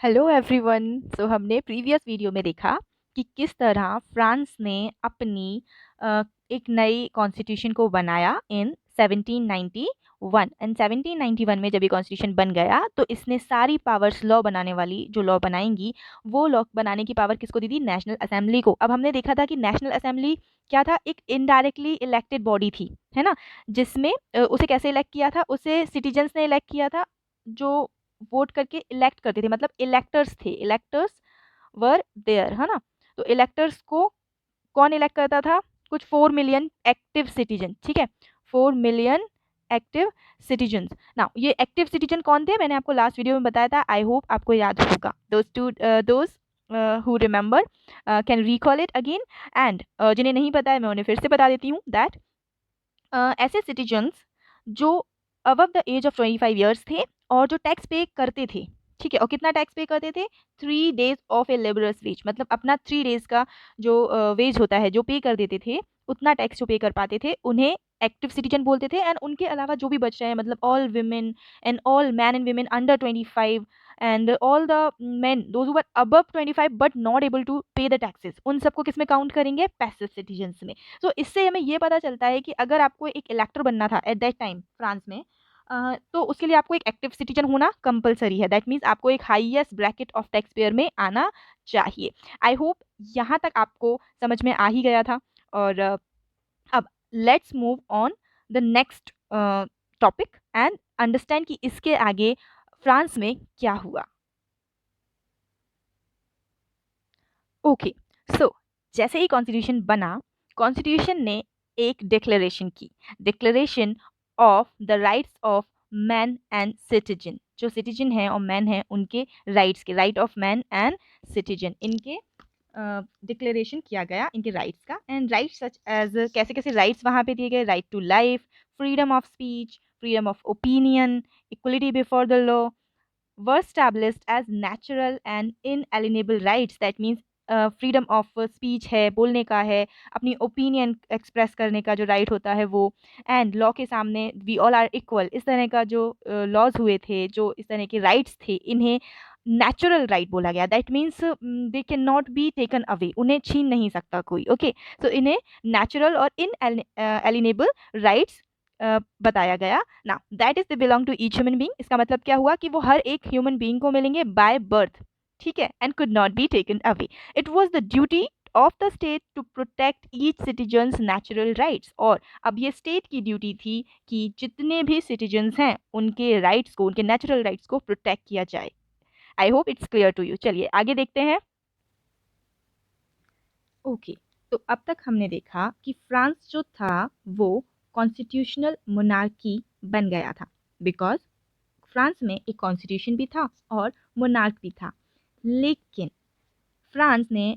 Hello everyone. हमने previous video में देखा कि किस तरह फ्रांस ने अपनी एक नई कॉन्स्टिट्यूशन को बनाया इन 1791। एंड 1791 में जब ये कॉन्स्टिट्यूशन बन गया तो इसने सारी पावर्स लॉ बनाने वाली जो लॉ बनाएंगी वो लॉ बनाने की पावर किसको दी थी? नेशनल असेंबली को। अब हमने देखा था कि नेशनल असेंबली क्या था? एक इनडायरेक्टली इलेक्टेड बॉडी थी, है ना, जिसमें उसे कैसे इलेक्ट किया था? उसे सिटीजन्स ने इलेक्ट किया था, जो वोट करके इलेक्ट करते थे, मतलब इलेक्टर्स थे, इलेक्टर्स वर देयर, है ना। तो इलेक्टर्स को कौन इलेक्ट करता था? कुछ 4 मिलियन एक्टिव सिटीजन, ठीक है, 4 मिलियन एक्टिव सिटीजन। ना ये एक्टिव सिटीजन कौन थे? मैंने आपको लास्ट वीडियो में बताया था, आई होप आपको याद होगा। Those who remember can recall it again. And जिन्हें नहीं पता है मैं उन्हें फिर से बता देती हूँ दैट ऐसे सिटीजन्स जो above the age of 25 years थे और जो टैक्स पे करते थे, ठीक है, और कितना टैक्स पे करते थे? 3 days of a labourer's wage, मतलब अपना 3 डेज का जो वेज होता है जो पे कर देते थे, उतना टैक्स जो पे कर पाते थे उन्हें एक्टिव सिटीजन बोलते थे। एंड उनके अलावा जो भी बच रहे हैं, मतलब all women and all man and women under 25 and all the men those who were above 25 but not able to pay the taxes, उन सबको किस में काउंट करेंगे? पैसिव सिटीजन्स में। तो इससे हमें ये पता चलता है कि अगर आपको एक इलेक्टर बनना था एट दैट टाइम फ्रांस में, तो उसके लिए आपको एक एक्टिव सिटीजन होना कंपलसरी है। दैट मीन्स आपको एक highest bracket of tax payer में आना चाहिए। आई होप यहाँ तक आपको समझ में आ ही गया था। और अब let's move on the next topic and understand कि इसके आगे फ्रांस में क्या हुआ। ओके, सो जैसे ही कॉन्स्टिट्यूशन बना, कॉन्स्टिट्यूशन ने एक डिक्लेरेशन की, declaration of the rights of man and citizen. जो सिटीजन है और मैन है उनके राइट्स के, right of man and citizen, इनके डिक्लेरेशन किया गया, इनके राइट्स का। एंड राइट्स सच एज, कैसे कैसे राइट्स वहाँ पे दिए गए? Right to life, freedom of speech, freedom of opinion, equality before the law were established as natural and inalienable rights. That means freedom of speech है, बोलने का है, अपनी ओपिनियन एक्सप्रेस करने का जो राइट होता है वो। एंड लॉ के सामने वी ऑल आर इक्वल, इस तरह का जो लॉज हुए थे, जो इस तरह के राइट्स थे, इन्हें नेचुरल राइट बोला गया। That means they can not be taken away, उन्हें छीन नहीं सकता कोई। ओके, सो इन्हें नेचुरल और इन एलिनेबल राइट्स बताया गया। ना that is the belong to each human being. इसका मतलब क्या हुआ कि वो हर एक ह्यूमन बीइंग को मिलेंगे बाय बर्थ, ठीक है, and could not be taken away. It was the duty of the state to protect each citizen's natural rights. और अब ये स्टेट की ड्यूटी थी कि जितने भी सिटीजन्स हैं उनके राइट्स को, उनके नेचुरल राइट्स को प्रोटेक्ट किया जाए। I hope it's clear to you. चलिए आगे देखते हैं। ओके, तो अब तक हमने देखा कि फ्रांस जो था वो कॉन्स्टिट्यूशनल मोनार्की बन गया था, बिकॉज फ्रांस में एक कॉन्स्टिट्यूशन भी था और मोनार्क भी था। लेकिन फ्रांस ने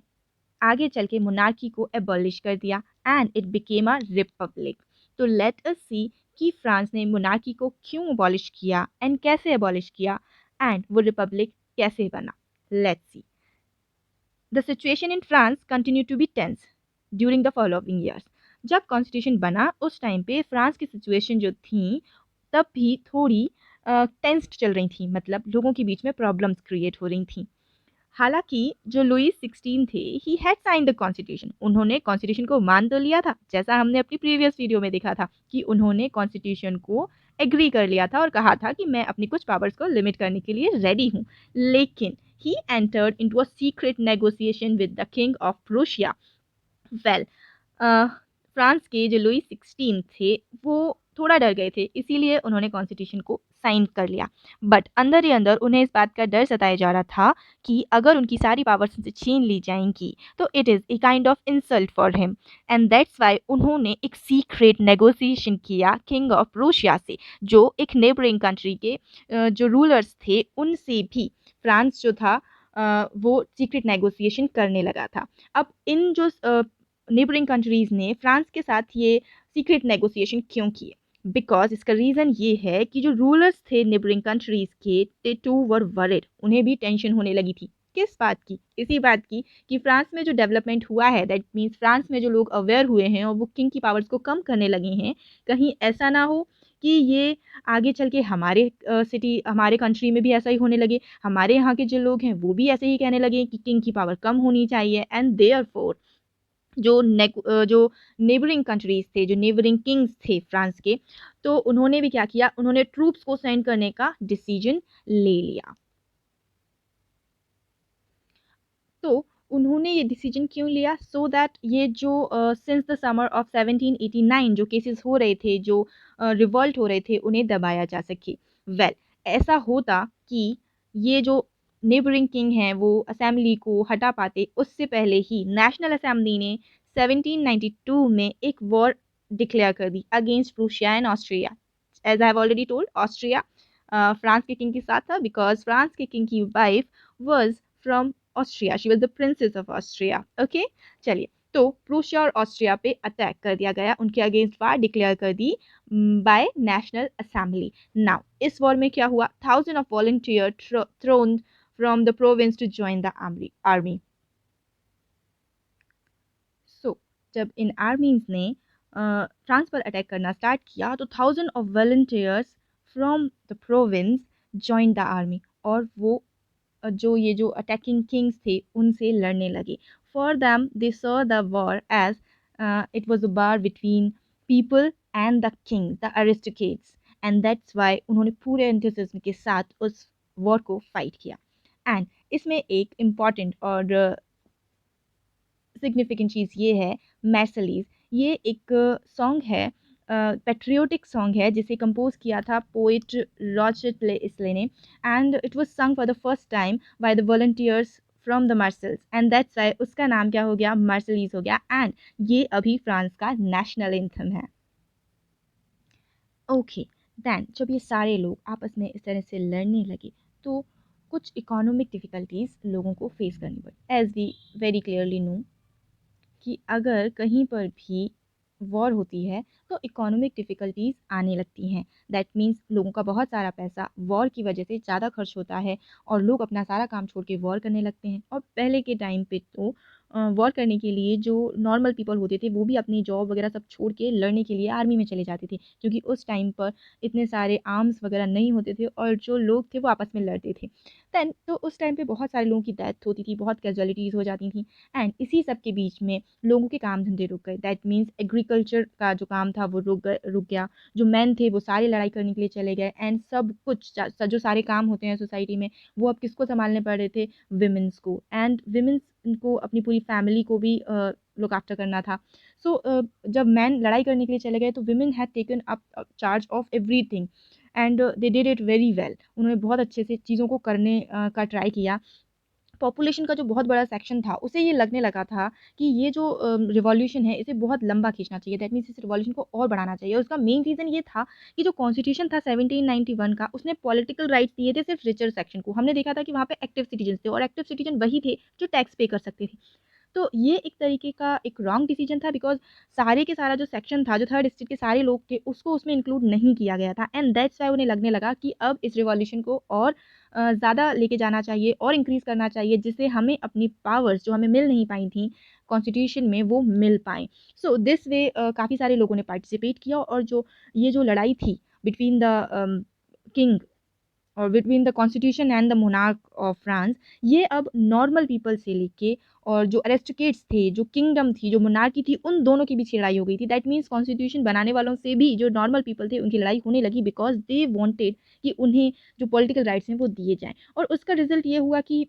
आगे चल के मोनार्की को एबॉलिश कर दिया and it became a republic. तो लेट अस सी कि फ्रांस ने मोनार्की को क्यों एबॉलिश किया एंड कैसे एबॉलिश किया एंड वो रिपब्लिक कैसे बना। Let's see. The situation in France continue to be tense during the following years. जब कॉन्स्टिट्यूशन बना उस टाइम पे फ्रांस की सिचुएशन जो थी तब भी थोड़ी टेंस्ड चल रही थी, मतलब लोगों के बीच में प्रॉब्लम्स क्रिएट हो रही थी। हालांकि जो लुईस 16 थे, he had sign the constitution, उन्होंने कॉन्स्टिट्यूशन को मान तो लिया था, जैसा हमने अपनी प्रीवियस वीडियो में देखा था कि उन्होंने कॉन्स्टिट्यूशन को एग्री कर लिया था और कहा था कि मैं अपनी कुछ पावर्स को लिमिट करने के लिए रेडी हूँ। लेकिन he entered into a secret negotiation with the king of Prussia. Well, France के जो लुई 16 थे वो थोड़ा डर गए थे, इसीलिए उन्होंने कॉन्स्टिट्यूशन को साइन कर लिया। बट अंदर ही अंदर उन्हें इस बात का डर सताया जा रहा था कि अगर उनकी सारी पावर्स उनसे छीन ली जाएंगी तो it is a kind of insult for him. And that's why उन्होंने एक सीक्रेट नेगोशिएशन किया किंग ऑफ रूशिया से, जो एक नेबरिंग कंट्री के जो रूलर्स थे उनसे भी फ्रांस जो था वो सीक्रेट नेगोशिएशन करने लगा था। अब इन जो नेबरिंग कंट्रीज़ ने फ्रांस के साथ ये सीक्रेट नेगोशिएशन क्यों किए? बिकॉज इसका रीज़न ये है कि जो रूलर्स थे नेबरिंग कंट्रीज़ के, दे टू वर वरिड, उन्हें भी टेंशन होने लगी थी। किस बात की? इसी बात की कि फ्रांस में जो डेवलपमेंट हुआ है, दैट मीन्स फ्रांस में जो लोग अवेयर हुए हैं और वो किंग की पावर्स को कम करने लगे हैं, कहीं ऐसा ना हो कि ये आगे चल के हमारे सिटी हमारे कंट्री में भी ऐसा ही होने लगे, हमारे यहाँ के जो लोग हैं वो भी ऐसे ही कहने लगे कि किंग की पावर कम होनी चाहिए। एंड देयरफॉर जो नेबरिंग कंट्रीज थे, जो नेबरिंग किंग्स थे फ्रांस के, तो उन्होंने भी क्या किया, उन्होंने ट्रूप्स को सेंड करने का डिसीजन ले लिया। तो उन्होंने ये डिसीजन क्यों लिया, सो दैट ये जो सिंस द समर ऑफ 1789 जो केसेस हो रहे थे, जो रिवॉल्ट हो रहे थे, उन्हें दबाया जा सके। वेल, ऐसा होता कि ये जो नेबरिंग किंग हैं वो असेंबली को हटा पाते, उससे पहले ही नेशनल असेंबली ने 1792 में एक वॉर डिक्लेयर कर दी against Prussia and Austria. As I have already told, Austria France के किंग के साथ था, बिकॉज फ्रांस के किंग की wife was from Austria, she was the princess of Austria. Okay, चलिए, तो प्रूशिया और ऑस्ट्रिया पे अटैक कर दिया गया, उनके अगेंस्ट वार डिक्लेयर कर दी बाय नेशनल असेंबली। नाउ इस वॉर में क्या हुआ, thousand of volunteer thrown from the province to join the army. So जब इन आर्मीज ने फ्रांस पर अटैक करना स्टार्ट किया, तो thousand of volunteers from the province join the army, और वो जो अटैकिंग किंग्स थे उनसे लड़ने लगे। For them they saw the war as it was a war between people and the king, the aristocrats, and that's why उन्होंने पूरे एंथुसिज्म के साथ उस वॉर को फाइट किया। एंड इसमें एक इम्पॉर्टेंट और सिग्निफिकेंट चीज़ ये है, मैर्सेलीज, ये एक सॉन्ग है, पेट्रियोटिक सॉन्ग है, जिसे कंपोज किया था पोइट रॉचर्ड इसले ने, and it was sung for the first time by the volunteers from the Marseilles, and that's why उसका नाम क्या हो गया, मार्शलीज हो गया, एंड ये अभी फ्रांस का नेशनल एंथम है। ओके, देन जब ये सारे लोग आपस में इस तरह से लड़ने लगे, तो कुछ इकोनॉमिक डिफ़िकल्टीज लोगों को फेस करनी पड़ी, as we very clearly know कि अगर कहीं पर भी वॉर होती है तो इकोनॉमिक डिफ़िकल्टीज आने लगती हैं। दैट मीन्स लोगों का बहुत सारा पैसा वॉर की वजह से ज़्यादा खर्च होता है, और लोग अपना सारा काम छोड़ के वॉर करने लगते हैं। और पहले के टाइम पे तो वॉर करने के लिए जो नॉर्मल पीपल होते थे वो भी अपनी जॉब वगैरह सब छोड़ के लड़ने के लिए आर्मी में चले जाते थे, क्योंकि उस टाइम पर इतने सारे आर्म्स वगैरह नहीं होते थे, और जो लोग थे वो आपस में लड़ते थे। दैन तो उस टाइम पे बहुत सारे लोगों की डेथ होती थी, बहुत कैजुअलिटीज़ हो जाती थी, एंड इसी सब के बीच में लोगों के काम धंधे रुक गए। दैट मीन्स एग्रीकल्चर का जो काम था वो रुक गया, जो मैन थे वो सारे लड़ाई करने के लिए चले गए, एंड सब कुछ जो सारे काम होते हैं सोसाइटी में, वो अब किसको संभालने पड़ रहे थे, विमेंस को, एंड विमेंस को अपनी पूरी फैमिली को भी लुक आफ्टर करना था। सो जब मैन लड़ाई करने के लिए चले गए, तो women had taken up charge of everything, and they did it very well. उन्होंने बहुत अच्छे से चीज़ों को करने का ट्राई किया। पॉपुलेशन का जो बहुत बड़ा सेक्शन था उसे ये लगने लगा था कि ये जो रिवॉल्यूशन है इसे बहुत लंबा खींचना चाहिए, दैट मीन्स इस रिवॉल्यूशन को और बढ़ाना चाहिए। उसका मेन रीज़न ये था कि जो कॉन्स्टिट्यूशन था 1791 का, उसने पॉलिटिकल राइट्स दिए थे सिर्फ रिचर सेक्शन को। हमने देखा था कि वहाँ पे एक्टिव सिटीजन थे, और एक्टिव सिटीजन वही थे जो टैक्स पे कर सकते थे। तो ये एक तरीके का एक रॉन्ग डिसीजन था, बिकॉज सारे के सारा जो सेक्शन था, जो थर्ड स्टेट के सारे लोग थे, उसको उसमें इंक्लूड नहीं किया गया था, एंड दैट्स वाई उन्हें लगने लगा कि अब इस रिवॉल्यूशन को और ज़्यादा लेके जाना चाहिए और इंक्रीज़ करना चाहिए, जिससे हमें अपनी पावर्स जो हमें मिल नहीं पाई थी कॉन्स्टिट्यूशन में वो मिल पाएँ। सो दिस वे काफ़ी सारे लोगों ने पार्टिसिपेट किया, और जो ये जो लड़ाई थी बिटवीन द किंग और between the constitution and the monarch of France, ये अब नॉर्मल पीपल से लेके और जो एरिस्टोक्रेट्स थे, जो किंगडम थी, जो मोनार्की थी, उन दोनों के बीच लड़ाई हो गई थी। दैट मीन्स कॉन्स्टिट्यूशन बनाने वालों से भी जो नॉर्मल पीपल थे उनकी लड़ाई होने लगी, बिकॉज दे वांटेड कि उन्हें जो पॉलिटिकल राइट्स हैं वो दिए जाएँ। और उसका रिजल्ट ये हुआ कि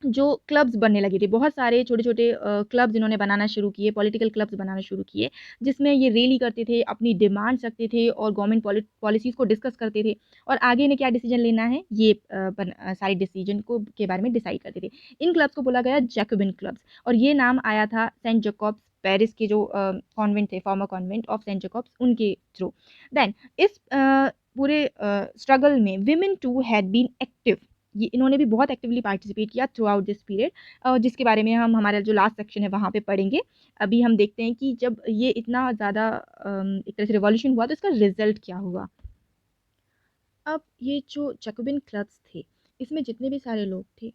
जो क्लब्स बनने लगे थे, बहुत सारे छोटे-छोटे क्लब्स इन्होंने बनाना शुरू किए, पॉलिटिकल क्लब्स बनाना शुरू किए, जिसमें ये रैली करते थे, अपनी डिमांड्स रखते थे, और गवर्नमेंट पॉलिसीज़ को डिस्कस करते थे, और आगे इन्हें क्या डिसीजन लेना है, ये सारे डिसीजन को के बारे में डिसाइड करते थे। इन क्लब्स को बोला गया जैकोबिन क्लब्स, और ये नाम आया था सेंट जेकब्स पेरिस के जो कॉन्वेंट थे, former convent of Saint Jacobs, उनके थ्रू। देन इस पूरे स्ट्रगल में women too had been active, ये इन्होंने भी बहुत एक्टिवली पार्टिसिपेट किया थ्रू आउट दिस पीरियड, जिसके बारे में हम हमारा जो लास्ट सेक्शन है वहाँ पे पढ़ेंगे। अभी हम देखते हैं कि जब ये इतना ज़्यादा एक तरह से रिवॉल्यूशन हुआ, तो इसका रिजल्ट क्या हुआ। अब ये जो जैकोबिन क्लब्स थे, इसमें जितने भी सारे लोग थे,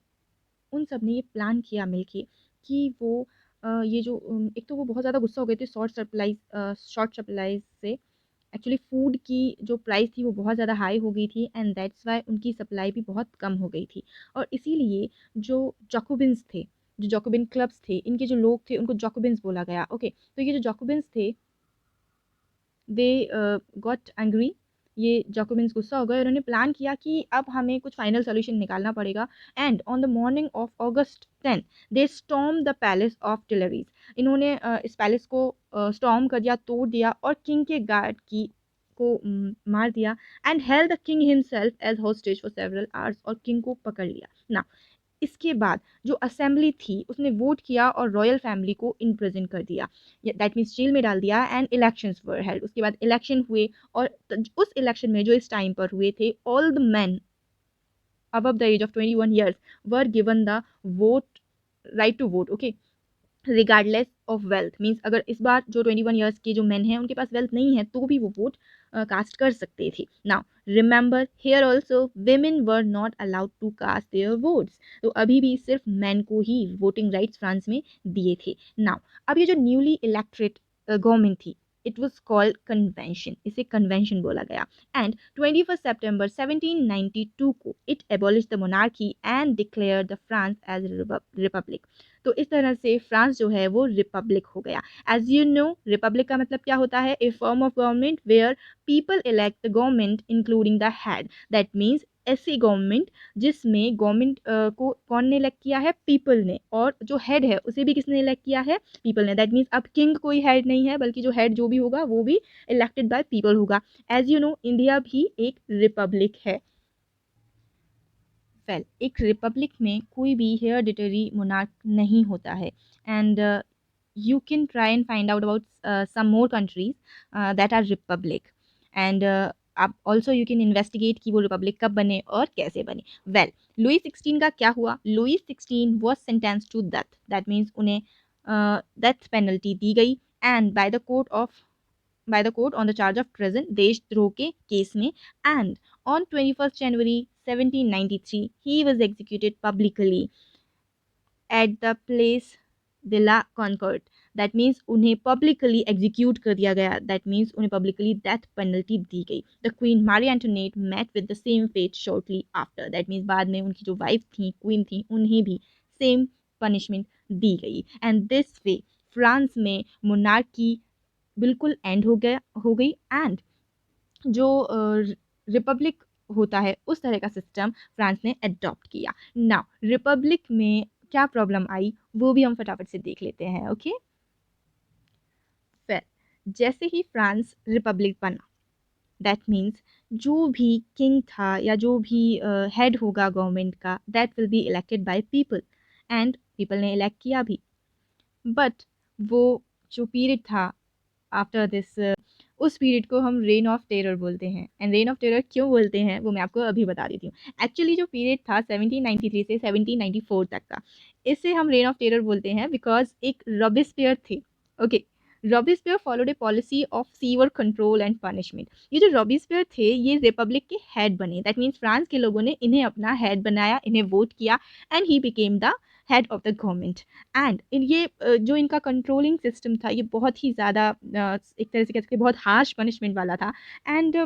उन सब ने ये प्लान किया मिलके कि वो ये जो एक तो वो बहुत ज़्यादा गुस्सा हो गए थे शॉर्ट सप्लाईज से, एक्चुअली फूड की जो प्राइस थी वो बहुत ज़्यादा हाई हो गई थी एंड दैट्स वाई उनकी सप्लाई भी बहुत कम हो गई थी। और इसीलिए जो जॉकोबिन्स थे, जो जॉकोबिन क्लब्स थे, इनके जो लोग थे उनको जॉकोबिन्स बोला गया। ओके, तो ये जो जॉकोबिन्स थे दे गॉट एंग्री, ये जॉकोबिन्स गुस्सा हो गए। उन्होंने प्लान किया कि अब हमें कुछ फाइनल सोल्यूशन निकालना पड़ेगा and on the morning of August 10 they storm the palace of Tuileries. इन्होंने इस पैलेस को स्टॉर्म कर दिया, तोड़ दिया और किंग के गार्ड की को मार दिया and held the king himself as hostage for several hours, और किंग को पकड़ लिया ना। इसके बाद जो असेंबली थी उसने वोट किया और रॉयल फैमिली को इन प्रिजन कर दिया, दैट मीन्स जेल में डाल दिया एंड इलेक्शंस वर हेल्ड। उसके बाद इलेक्शन हुए और उस इलेक्शन में जो इस टाइम पर हुए थे, all the man above the age of 21 years were given the vote, right to vote, okay, regardless of wealth. Means अगर इस बार जो 21 ईयर्स के जो मेन हैं उनके पास वेल्थ नहीं है तो भी वो वोट कास्ट कर सकते थे। Now remember here also women were not allowed to cast their votes. तो अभी भी सिर्फ मैन को ही वोटिंग राइट्स फ्रांस में दिए थे। नाउ अब ये जो न्यूली इलेक्टेड गवर्नमेंट थी, इट वॉज कॉल्ड कन्वेंशन, इसे कन्वेंशन बोला गया। एंड 21 सितंबर 1792 को it abolish the monarchy and declare the France as republic. तो इस तरह से फ्रांस जो है वो रिपब्लिक हो गया। एज यू नो रिपब्लिक का मतलब क्या होता है, a form of government where people elect the government including the head. That means ऐसी गवर्नमेंट जिसमें गवर्नमेंट को कौन ने इलेक्ट किया है, पीपल ने, और जो हेड है उसे भी किसने इलेक्ट किया है, पीपल ने। दैट मीन्स अब किंग कोई हेड नहीं है, बल्कि जो हेड जो भी होगा वो भी इलेक्टेड बाय पीपल होगा। एज यू नो इंडिया भी एक रिपब्लिक है। वेल एक रिपब्लिक में कोई भी हेयरडिटरी मोनार्क नहीं होता है and you can try and find out about some more countries that are republic and आप also you can investigate कि वो रिपब्लिक कब बने और कैसे बने। वेल लुई 16 का क्या हुआ, Louis 16 was sentenced to death, that means उन्हें डेथ पेनल्टी दी गई and by the court on the charge of treason, देशद्रोह के केस में। And on 21 January 1793 he was executed publicly at the place de la Concorde। That means उन्हें publicly execute कर दिया गया, दैट मीन्स उन्हें पब्लिकली डेथ पेनल्टी दी गई। The queen Marie Antoinette met with the same fate shortly after, that means बाद में उनकी जो वाइफ थी, क्वीन थी, उन्हें भी सेम पनिशमेंट दी गई। एंड दिस वे फ्रांस में मोनार्की बिल्कुल एंड हो गई एंड जो रिपब्लिक होता है उस तरह का सिस्टम फ्रांस ने अडॉप्ट किया। नाउ रिपब्लिक में क्या प्रॉब्लम आई वो भी हम फटाफट से देख लेते हैं। ओके फिर जैसे ही फ्रांस रिपब्लिक बना, दैट मीन्स जो भी किंग था या जो भी हेड होगा गवर्नमेंट का, that will be elected by people and people ने इलेक्ट किया भी। बट वो जो पीरियड था आफ्टर दिस, उस पीरियड को हम रेन ऑफ टेरर बोलते हैं। एंड रेन ऑफ टेरर क्यों बोलते हैं वो मैं आपको अभी बता देती हूँ। एक्चुअली जो पीरियड था 1793 से 1794 तक का, इसे हम रेन ऑफ टेरर बोलते हैं बिकॉज एक रॉबिस्पियर थे। Okay, Robespierre followed A policy of sewer control and punishment. ये जो रॉबिस्पियर थे ये रिपब्लिक के हेड बने, दैट मीन्स फ्रांस के लोगों ने इन्हें अपना हेड बनाया, इन्हें वोट किया and he became the head of the government. And ये जो इनका कंट्रोलिंग सिस्टम था ये बहुत ही ज़्यादा एक तरह से कह सकते बहुत हार्श पनिशमेंट वाला था। एंड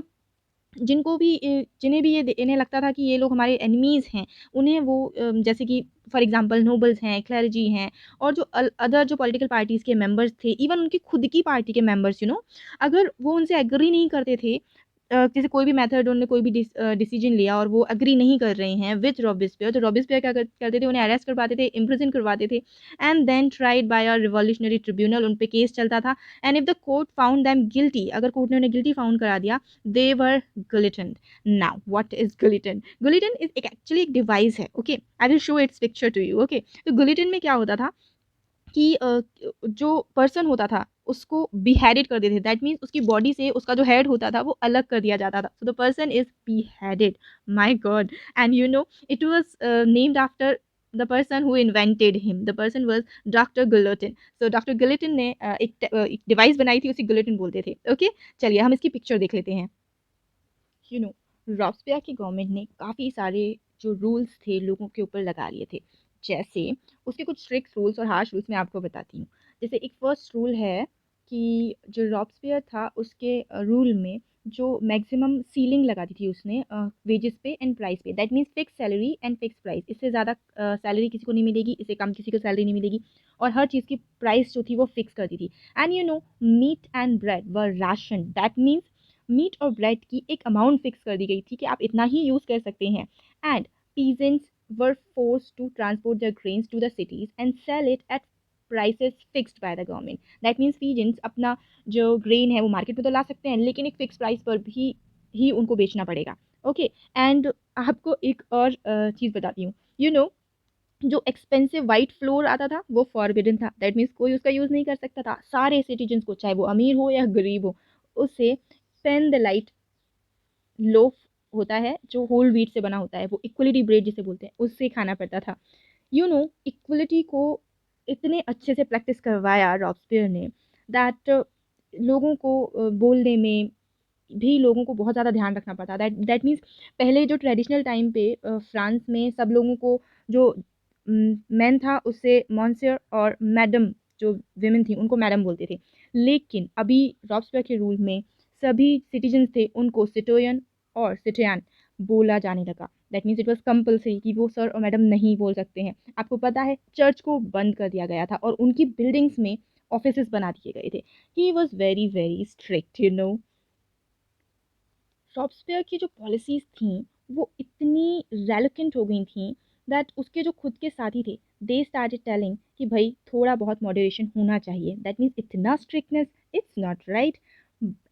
जिन्हें भी ये इन्हें लगता था कि ये लोग हमारे एनिमीज़ हैं, उन्हें वो जैसे कि फॉर एग्जांपल नोबल्स हैं, क्लर्जी हैं, और जो अदर जो पॉलिटिकल पार्टीज़ के मेंबर्स थे, इवन उनकी खुद की पार्टी के मेंबर्स अगर वो उनसे एग्री नहीं करते थे, जैसे कोई भी मेथड उन्होंने कोई भी डिसीजन लिया और वो एग्री नहीं कर रहे हैं विथ रॉबिस्पियर, तो रॉबिस्पियर क्या करते थे, उन्हें अरेस्ट करवाते थे, इम्प्रिजन करवाते थे and then tried by a revolutionary tribunal, उन पे केस चलता था। And if the court found them guilty, अगर कोर्ट ने उन्हें गिल्टी फाउंड करा दिया, they were guillotined। Now what is guillotine, guillotine is actually एक डिवाइस है। Okay I will show its picture to you. Okay तो गुलिटन में क्या होता था कि जो पर्सन होता था उसको बिहेडेड कर देते थे, दैट मीन्स उसकी बॉडी से उसका जो हेड होता था वो अलग कर दिया जाता था, so the person is beheaded. My god. And it was named after the person who invented him, the person was doctor Guillotin. So doctor Guillotin ने एक डिवाइस बनाई थी, उसे गुलिटन बोलते थे। ओके चलिए हम इसकी पिक्चर देख लेते हैं। रॉब्सपियर की गवर्नमेंट ने काफ़ी सारे जो रूल्स थे लोगों के ऊपर लगा लिए थे। जैसे उसके कुछ स्ट्रिक्ट रूल्स और हार्श रूल्स मैं आपको बताती हूँ। जैसे एक फर्स्ट रूल है कि जो रॉब्सपियर था उसके रूल में जो मैक्सिमम सीलिंग लगा दी थी उसने वेजेस पे एंड प्राइस पे, that means fix salary and fix price, इससे ज़्यादा सैलरी किसी को नहीं मिलेगी, इससे कम किसी को सैलरी नहीं मिलेगी, और हर चीज़ की प्राइस जो थी वो फिक्स कर दी थी। And you know meat and bread were ration, that means meat और ब्रेड की एक अमाउंट फिक्स कर दी गई थी कि आप इतना ही यूज़ कर सकते हैं। And peasants were forced to transport their grains to the cities and sell it at prices fixed by the government. That means peasants अपना जो ग्रेन है वो मार्केट में तो ला सकते हैं, लेकिन एक फिक्स प्राइस पर भी ही उनको बेचना पड़ेगा। ओके, एंड आपको एक और चीज़ बताती हूँ। यू नो जो एक्सपेंसिव वाइट फ्लोर आता था वो फॉरबिडन था, दैट मीन्स कोई उसका यूज़ नहीं कर सकता था। सारे सिटीजन्स को, चाहे वो अमीर हो या गरीब हो, उसे पेन द लाइट लोफ होता है जो होल व्हीट से बना होता है, वो इक्वलिटी ब्रेड जिसे बोलते हैं, उससे खाना पड़ता था। यू नो इक्वलिटी को इतने अच्छे से प्रैक्टिस करवाया रॉब्सपियर ने, दैट लोगों को बोलने में भी लोगों को बहुत ज़्यादा ध्यान रखना पड़ता, दैट मीन्स पहले जो ट्रेडिशनल टाइम पे फ्रांस में सब लोगों को जो मैन था उससे मॉन्सियर और मैडम, जो विमेन थी उनको मैडम बोलते थे, लेकिन अभी रॉब्सपियर के रूल में सभी सिटीजन्स थे उनको सिटोयन और सिटियन बोला जाने लगा। That means it was compulsory कि वो सर और मैडम नहीं बोल सकते हैं। आपको पता है चर्च को बंद कर दिया गया था और उनकी बिल्डिंग्स में ऑफिसेस बना दिए गए थे। He was very very strict, you know. Robespierre की जो पॉलिसीज़ थीं वो इतनी रेलिकेंट हो गई थीं दैट उसके जो खुद के साथी थे दे स्टार्टेड टेलिंग कि भाई थोड़ा बहुत मॉडरेशन होना चाहिए, दैट मीन्स इतना स्ट्रिक्टनेस इट्स नॉट राइट।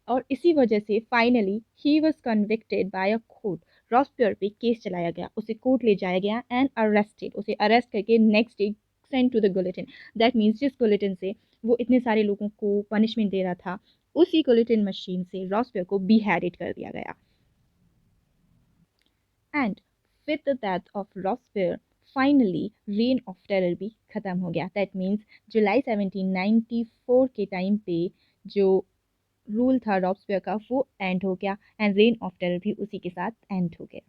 और इसी वजह से finally he was convicted by a court. Robespierre पे केस चलाया गया, उसे कोर्ट ले जाया गया एंड अरेस्टेड, उसे अरेस्ट करके next day send to the guillotine. That means जिस गुलेटिन से वो इतने सारे लोगों को पनिशमेंट दे रहा था, उसी गुलेटिन मशीन से रॉब्सपियर को beheaded कर दिया गया। And with the death of Robespierre finally rain of terror भी ख़त्म हो गया। दैट मीन्स जुलाई 1794 के टाइम पे जो रूल था रॉब्सपियर का वो एंड हो गया एंड रेन ऑफ टेरर भी उसी के साथ एंड हो गया।